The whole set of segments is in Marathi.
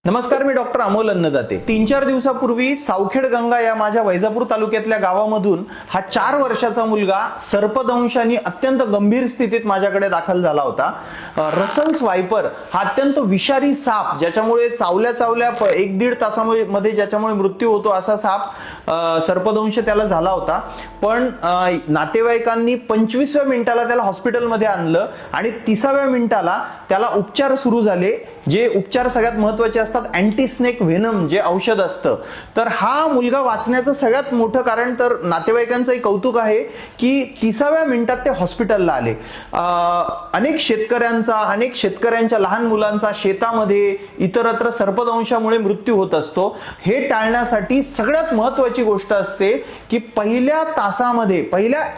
नमस्कार, मी डॉक्टर अमोल अन्नदाते। 3-4 दिवसापूर्वी सावखेड गंगा या माझ्या वैजापूर तालुक्यातल्या गावामधून हा 4 वर्षाचा मुलगा सर्पदंशाने अत्यंत गंभीर स्थितीत माझ्याकडे दाखल झाला होता। रसल्स वायपर हा अत्यंत विषारी साप, ज्याच्यामुळे चावल्या 1-1.5 तासामध्ये ज्याच्यामुळे मृत्यू होतो असा साप सर्पदंश त्याला झाला होता। पण नातेवाईकांनी 25व्या मिनिटाला त्याला हॉस्पिटलमध्ये आणलं आणि 30व्या मिनिटाला त्याला उपचार सुरू झाले। जे उपचार सगळ्यात महत्त्वाचे असतात, अँटी स्नेक व्हेनम जे औषध असतं। तर हा मुलगा वाचण्याचं सगळ्यात मोठं कारण तर नातेवाईकांचंही कौतुक आहे की 30व्या मिनिटात ते हॉस्पिटलला आले। अनेक शेतकऱ्यांच्या लहान मुलांचा शेतामध्ये इतरत्र सर्पदंशामुळे मृत्यू होत असतो। हे टाळण्यासाठी सगळ्यात महत्त्वाची गोष्ट असते की पहिल्या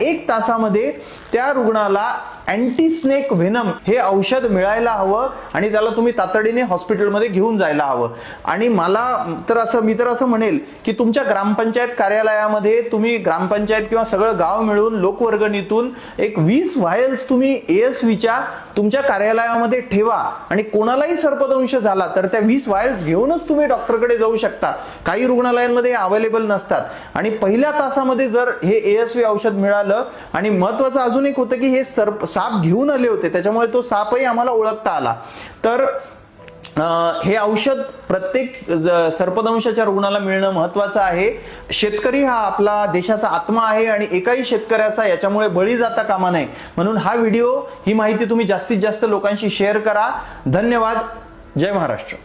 1 तासामध्ये त्या रुग्णाला अँटी स्नेक व्हेनम हे औषध मिळायला हवं आणि त्याला तुम्ही तातडीने हॉस्पिटलमध्ये घेऊन जायला हवं। आणि मी तर असं म्हणेल की तुमच्या ग्रामपंचायत कार्यालयामध्ये तुम्ही ग्रामपंचायत किंवा सगळं गाव मिळून लोकवर्गणीतून एक 20 व्हायल्स तुम्ही ASVच्या तुमच्या कार्यालयामध्ये ठेवा आणि कोणालाही सर्पदंश झाला तर त्या 20 व्हायल्स घेऊनच तुम्ही डॉक्टरकडे जाऊ शकता। काही रुग्णालयांमध्ये अवेलेबल नसतात आणि पहिल्या तासामध्ये जर हे ASV औषध मिळालं, आणि महत्त्वाचं अजून एक होतं की हे साप घेऊन आले होते, त्याच्यामुळे तो सापही आम्हाला ओळखता आला। तर हे औषध प्रत्येक सर्पदंशाच्या रुग्णाला मिळणं महत्त्वाचं आहे। शेतकरी हा आपला देशाचा आत्मा आहे आणि एकाही शेतकऱ्याचा याच्यामुळे बळी जाता कामा नये, म्हणून ही माहिती तुम्ही जास्तीत जास्त लोकांशी शेअर करा। धन्यवाद। जय महाराष्ट्र।